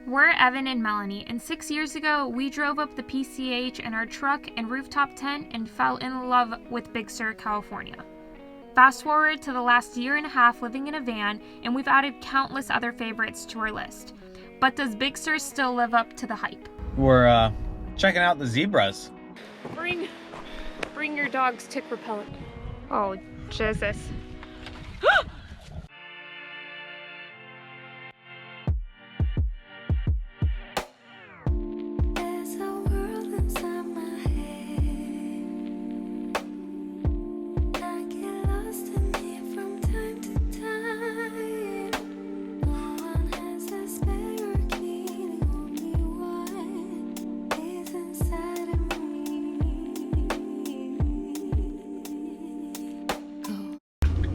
We're Evan and Melanie, and 6 years ago, we drove up the PCH in our truck and rooftop tent and fell in love with Big Sur, California. Fast forward to the last year and a half living in a van, and we've added countless other favorites to our list. But does Big Sur still live up to the hype? We're checking out the zebras. Bring your dog's tick repellent. Oh, Jesus.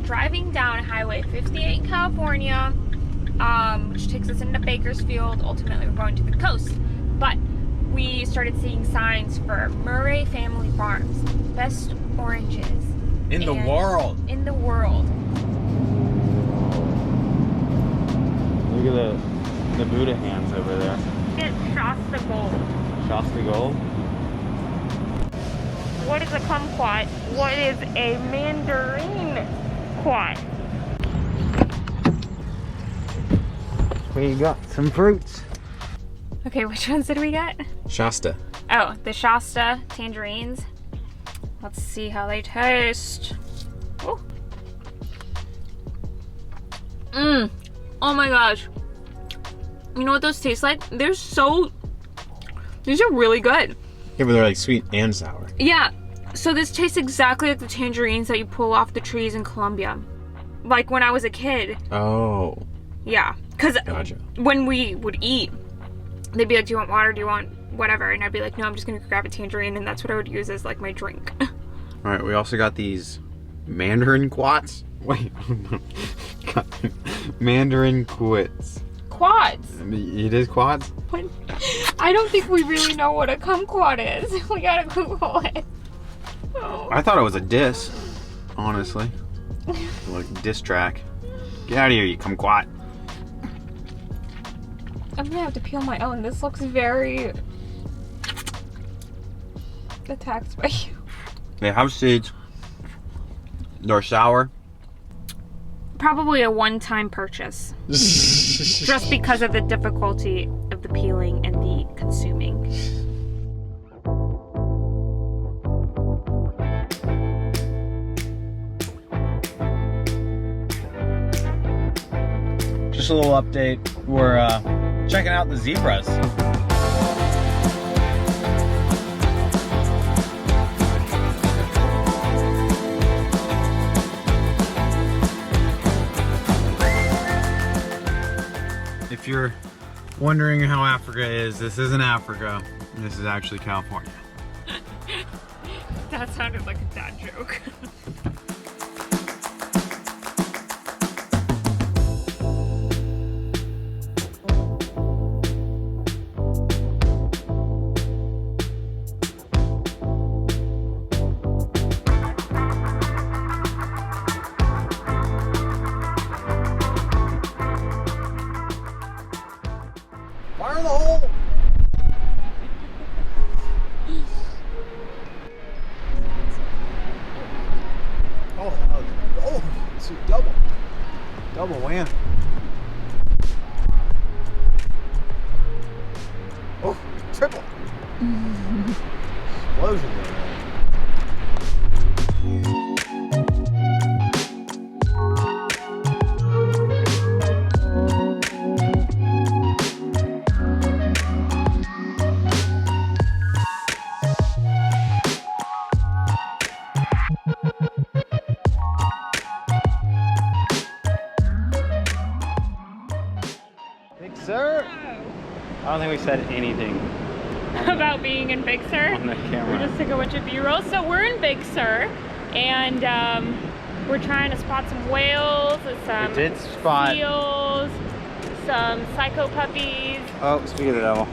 Driving down Highway 58 in California, which takes us into Bakersfield. Ultimately, we're going to the coast. But we started seeing signs for Murray Family Farms, best oranges In the world. In the world. Look at the Buddha hands over there. It's Shasta Gold. Shasta Gold. What is a kumquat? What is a mandarin quat? We got some fruits. Okay, which ones did we get? Shasta. Oh, the Shasta tangerines. Let's see how they taste. Oh. Oh my gosh. You know what those taste like? These are really good. Yeah, but they're like sweet and sour. Yeah. So this tastes exactly like the tangerines that you pull off the trees in Colombia. Like when I was a kid. Oh. Yeah. Because Gotcha. when we would eat, they'd be like, do you want water? Do you want whatever? And I'd be like, no, I'm just going to grab a tangerine. And that's what I would use as like my drink. All right, we also got these mandarin quats. Wait. Mandarin quits. Quads. It is quads? What? I don't think we really know what a kumquat is. We gotta Google it. Oh. I thought it was a diss, honestly. Like diss track. Get out of here, you kumquat. I'm gonna have to peel my own. This looks very attacked by you. They have seeds. They're sour. Probably a one-time purchase. Just because of the difficulty of the peeling and the consuming. Just a little update. We're checking out the zebras. If you're wondering how Africa is, this isn't Africa. This is actually California. That sounded like a dad joke. Fire in the hole! Oh, it's a double whammy. Oh, triple. Explosion there. Big Sur? I don't think we said anything About being in Big Sur. on the We camera. just took a bunch of B-roll. So we're in Big Sur, and we're trying to spot some whales, some We did spot. seals, some psycho puppies. Oh, speak of the devil.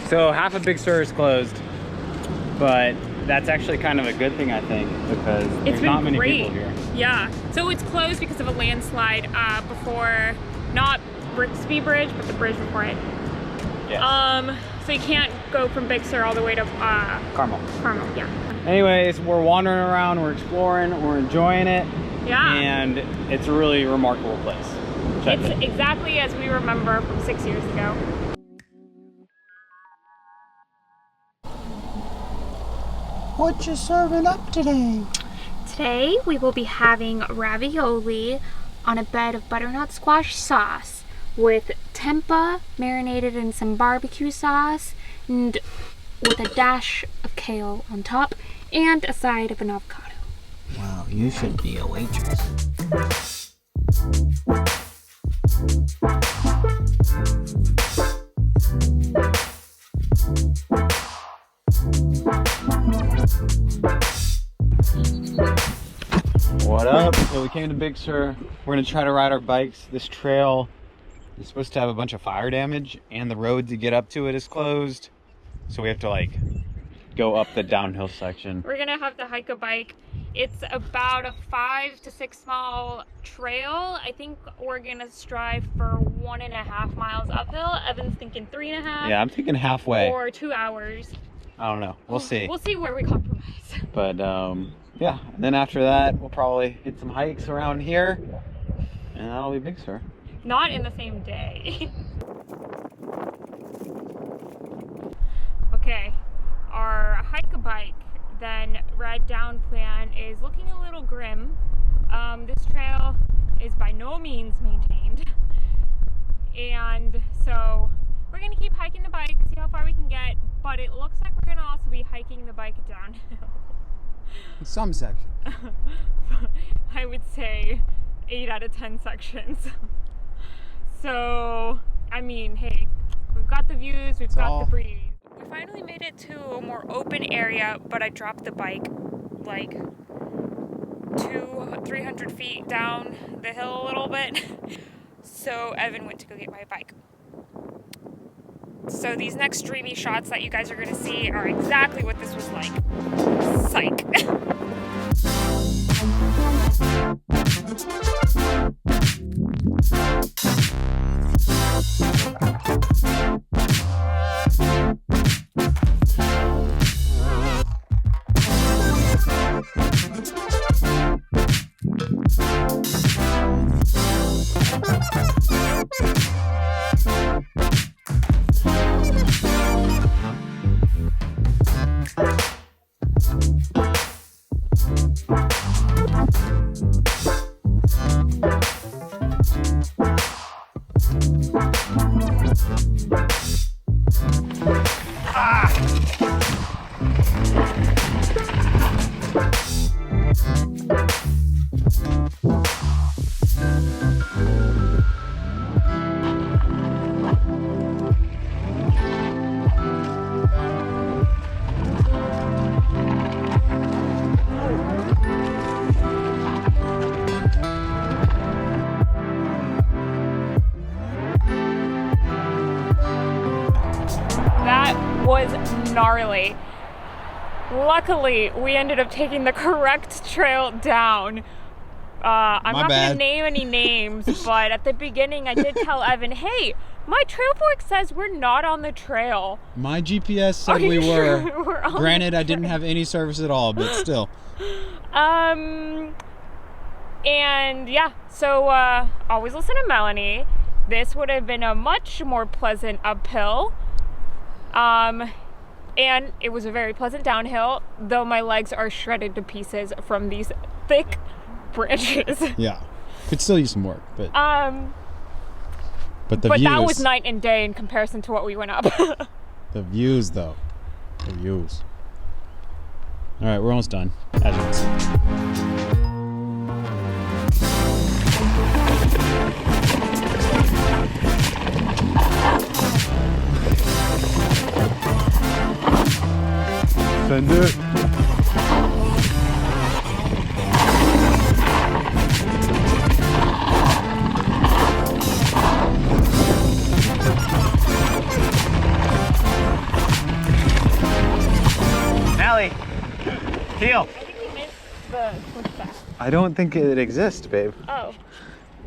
So half of Big Sur is closed, but that's actually kind of a good thing, I think, because there's not many people here. Yeah, so it's closed because of a landslide before, not Brixby Bridge, but the bridge before it. Yes. So you can't go from Big Sur all the way to Carmel. Carmel, yeah. Anyways, we're wandering around, we're exploring, we're enjoying it. Yeah. And it's a really remarkable place. It's exactly as we remember from 6 years ago. What you serving up today? Today we will be having ravioli on a bed of butternut squash sauce with tempeh marinated in some barbecue sauce and with a dash of kale on top and a side of an avocado. Wow, you should be a waitress. What up? So we came to Big Sur. We're gonna try to ride our bikes. This trail is supposed to have a bunch of fire damage and the road to get up to it is closed. So we have to like go up the downhill section. We're gonna have to hike a bike. It's about a 5 to 6 mile trail. I think we're gonna strive for 1.5 miles uphill. Evan's thinking 3.5. Yeah, I'm thinking halfway. Or 2 hours. I don't know. We'll see. We'll see where we compromise. But yeah, and then after that, we'll probably hit some hikes around here, and that'll be Big Sur. Not in the same day. Okay, our hike-a-bike, then ride-down plan is looking a little grim. This trail is by no means maintained. And so we're gonna keep hiking the bike, see how far we can get, but it looks like we're gonna also be hiking the bike downhill. In some sections. I would say 8 out of 10 sections. So, I mean, hey, we've got the views, we've got the breeze. We finally made it to a more open area, but I dropped the bike like 200-300 feet down the hill a little bit. So Evan went to go get my bike. So these next dreamy shots that you guys are going to see are exactly what this was like. Psych. Was gnarly. Luckily, we ended up taking the correct trail down. I'm not going to name any names, but at the beginning I did tell Evan, hey, my trail fork says we're not on the trail. My GPS said we were. Granted, I didn't have any service at all, but still. And yeah, so always listen to Melanie. This would have been a much more pleasant uphill. And it was a very pleasant downhill, though my legs are shredded to pieces from these thick branches. Yeah, could still use some work, but the but views. That was night and day in comparison to what we went up. The views, though, the views. All right, we're almost done, as you can see. Send it. the switchback? I don't think it exists, babe. Oh.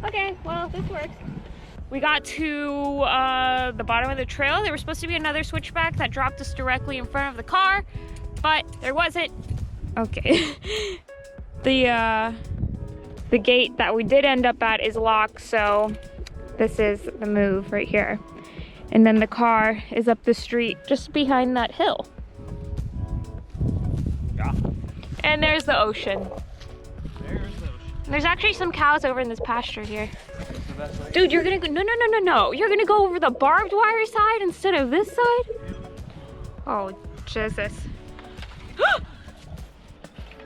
Okay, well, this works. We got to the bottom of the trail. There was supposed to be another switchback that dropped us directly in front of the car, but there wasn't. Okay. The gate that we did end up at is locked, so this is the move right here. And then the car is up the street just behind that hill. Yeah. And there's the ocean. There's the ocean. There's actually some cows over in this pasture here. Dude, you're gonna go, no. You're gonna go over the barbed wire side instead of this side? Oh, Jesus.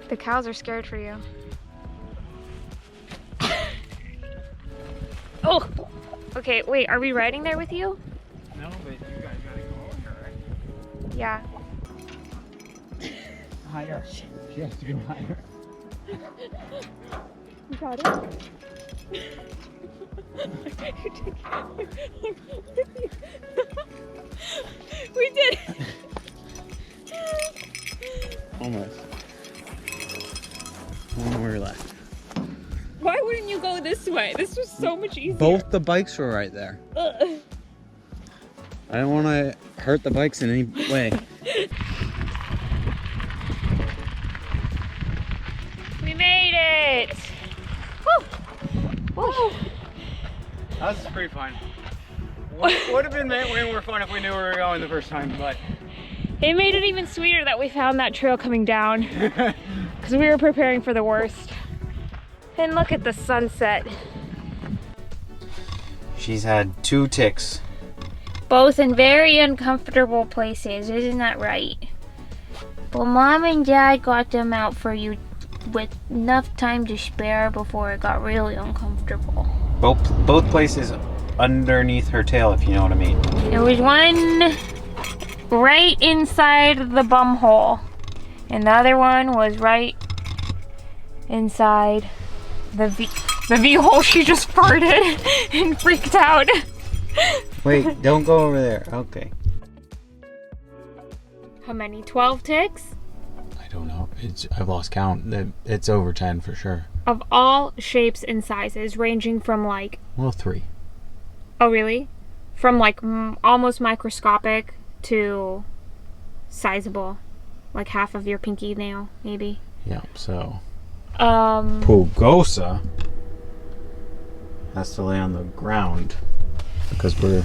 The cows are scared for you. Oh, okay, wait, are we riding there with you? No, but you guys gotta go over, right? Yeah. Higher. She has to go higher. You got it? We did it. Almost. One more left. Why wouldn't you go this way? This was so much easier. Both the bikes were right there. Ugh. I don't want to hurt the bikes in any way. We made it! Woo! Woo! That was pretty fun. Would have been way more fun if we knew where we were going the first time, but... It made it even sweeter that we found that trail coming down. Because we were preparing for the worst. And look at the sunset. She's had 2 ticks. Both in very uncomfortable places, isn't that right? But Mom and Dad got them out for you with enough time to spare before it got really uncomfortable. Both places underneath her tail, if you know what I mean. There was one right inside the bum hole, and the other one was right inside the V hole. She just farted and freaked out. Wait, don't go over there. Okay. How many? 12 ticks? I don't know. I've lost count. It's over 10 for sure. Of all shapes and sizes, ranging from like... Well, 3. Oh, really? From like almost microscopic to sizable. Like half of your pinky nail, maybe. Yeah, so... Pugosa has to lay on the ground because we're...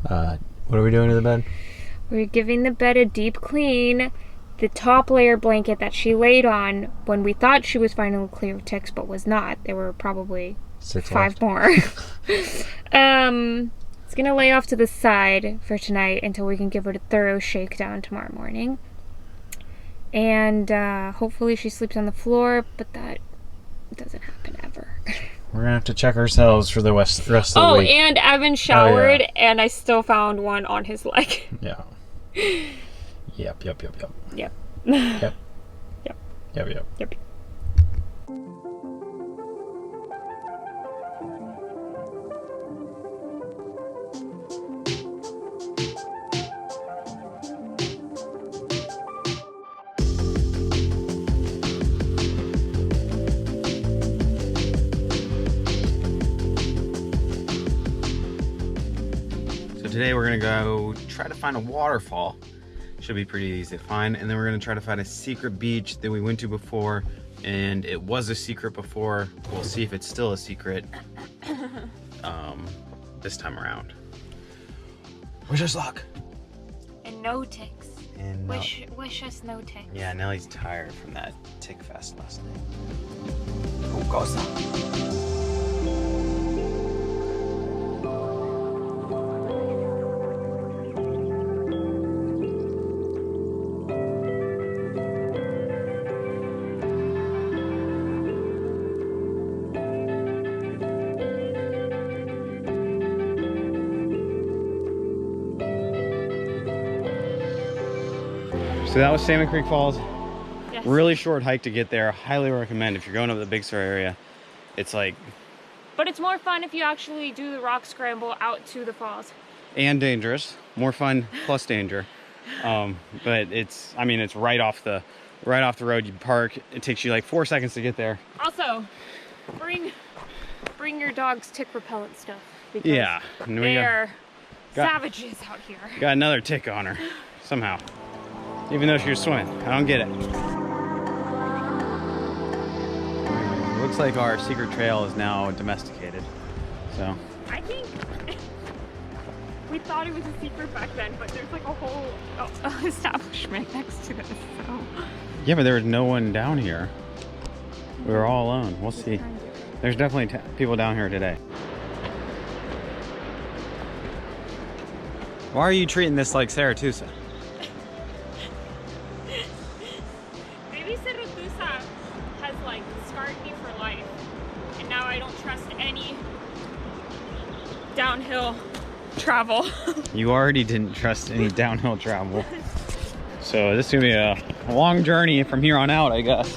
what are we doing to the bed? We're giving the bed a deep clean. The top layer blanket that she laid on when we thought she was finally clear of ticks, but was not. There were probably 6 5 left. more. It's gonna lay off to the side for tonight until we can give it a thorough shakedown tomorrow morning. And hopefully she sleeps on the floor, but that doesn't happen ever. We're gonna have to check ourselves for the rest of the week. Oh, and Evan showered, and I still found one on his leg. Yeah. Yep. Yep. Yep. Yep. Yep. So today we're gonna go try to find a waterfall. Should be pretty easy to find, and then we're gonna try to find a secret beach that we went to before, and it was a secret before. We'll see if it's still a secret this time around. Wish us luck. And no ticks. And Wish us no ticks. yeah, Nellie's tired from that tick fest last night. Oh, goes So that was Salmon Creek Falls. Yes. Really short hike to get there. Highly recommend if you're going up the Big Sur area. It's like... But it's more fun if you actually do the rock scramble out to the falls. and dangerous. More fun plus danger. But it's, I mean, it's right off the right off the road. You park. It takes you like 4 seconds to get there. Also, bring your dog's tick repellent stuff. Because Yeah, and we they're got- savages out here. got another tick on her somehow, even though she was swimming. I don't get it. Looks like our secret trail is now domesticated. So I think we thought it was a secret back then, but there's like a whole establishment next to it. So yeah, but there was no one down here. We were all alone. We'll see. There's definitely people down here today. Why are you treating this like Saratusa? maybe Cerrutusa has like scarred me for life, and now I don't trust any downhill travel. You already didn't trust any downhill travel. So this is gonna be a long journey from here on out, I guess.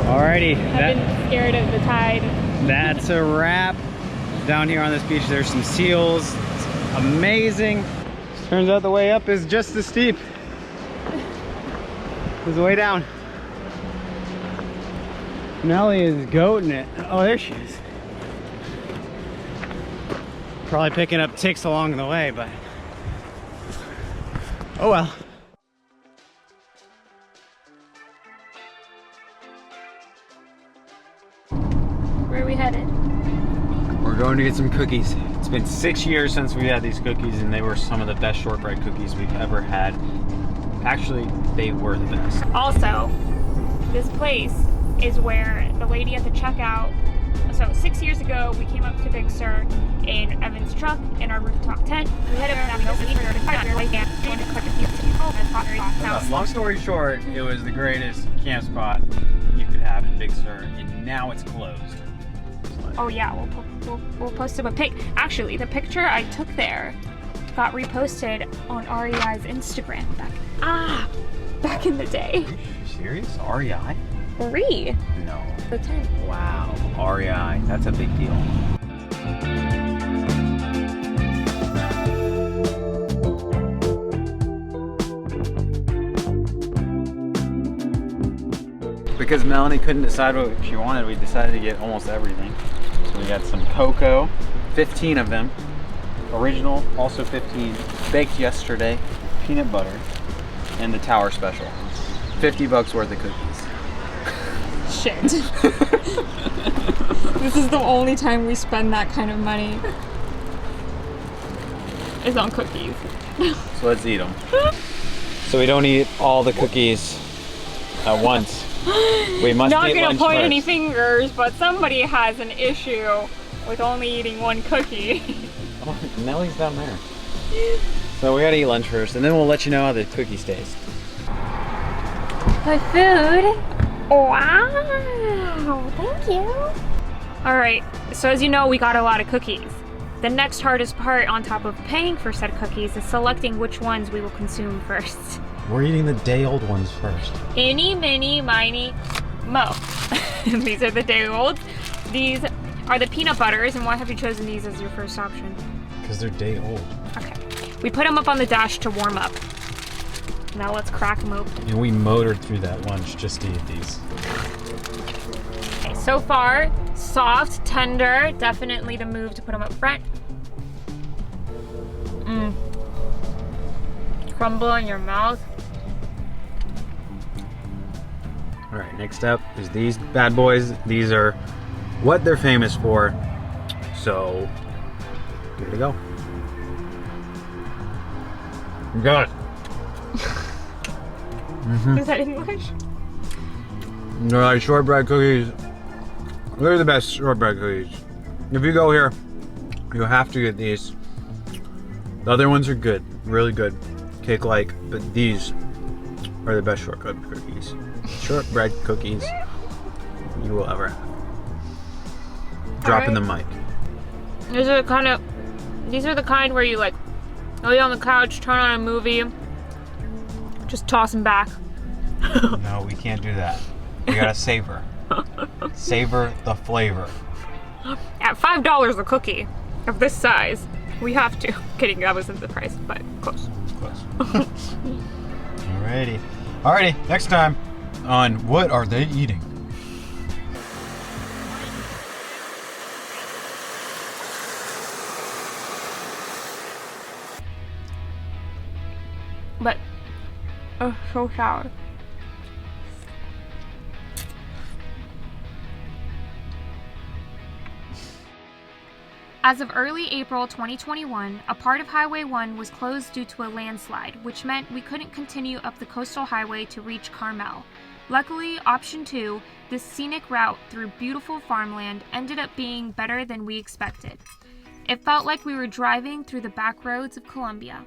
Alrighty, I've been scared of the tide. that's a wrap. Down here on this beach, there's some seals. It's amazing. Turns out the way up is just as steep as the way down. Nellie is goating it. Oh, there she is. Probably picking up ticks along the way, but oh well. Where are we headed? We're going to get some cookies. It's been 6 years since we had these cookies, and they were some of the best shortbread cookies we've ever had. Actually, they were the best. Also, this place is where the lady at the checkout. So 6 years ago, we came up to Big Sur in Evan's truck in our rooftop tent. We had a Long story short, it was the greatest camp spot you could have in Big Sur, and now it's closed. Oh yeah, we'll post up a pic. Actually, the picture I took there got reposted on REI's Instagram back in the day. Are you serious? REI? No. The tent. Wow. REI. That's a big deal. Because Melanie couldn't decide what she wanted, we decided to get almost everything. So we got some cocoa, 15 of them. Original, also 15. Baked yesterday. Peanut butter. And the Tower Special. $50 worth of cookies. Shit. This is the only time we spend that kind of money. Is on cookies. So let's eat them. So we don't eat all the cookies at once. We must Not eat gonna lunch point first. any fingers, but somebody has an issue with only eating one cookie. Oh, Nellie's down there. So we gotta eat lunch first, and then we'll let you know how the cookies taste. My food. Wow, thank you. All right, so as you know, we got a lot of cookies. The next hardest part on top of paying for said cookies is selecting which ones we will consume first. We're eating the day-old ones first. Eeny, miny, miny, mo. These are the day olds. These are the peanut butters, and why have you chosen these as your first option? Because they're day-old. Okay. We put them up on the dash to warm up. Now let's crack them open. And we motored through that lunch just to eat these. Okay, so far, soft, tender, definitely the move to put them up front. Crumble in your mouth. All right, next up is these bad boys. These are what they're famous for. So, here we go. Got it. Is that English? They're like shortbread cookies. They're the best shortbread cookies. If you go here, you have to get these. The other ones are good, really good, cake-like, but these are the best shortbread cookies you will ever have. Dropping the mic. These are the kind where you like lay on the couch, turn on a movie, just toss them back. No, we can't do that. We gotta savor. Savor the flavor. At $5 a cookie of this size, we have to. Kidding, that wasn't the price, but close. Close. Alrighty, next time on What Are They Eating? But, oh, so sour. As of early April 2021, a part of Highway 1 was closed due to a landslide, which meant we couldn't continue up the coastal highway to reach Carmel. Luckily, option 2, this scenic route through beautiful farmland, ended up being better than we expected. It felt like we were driving through the back roads of Colombia.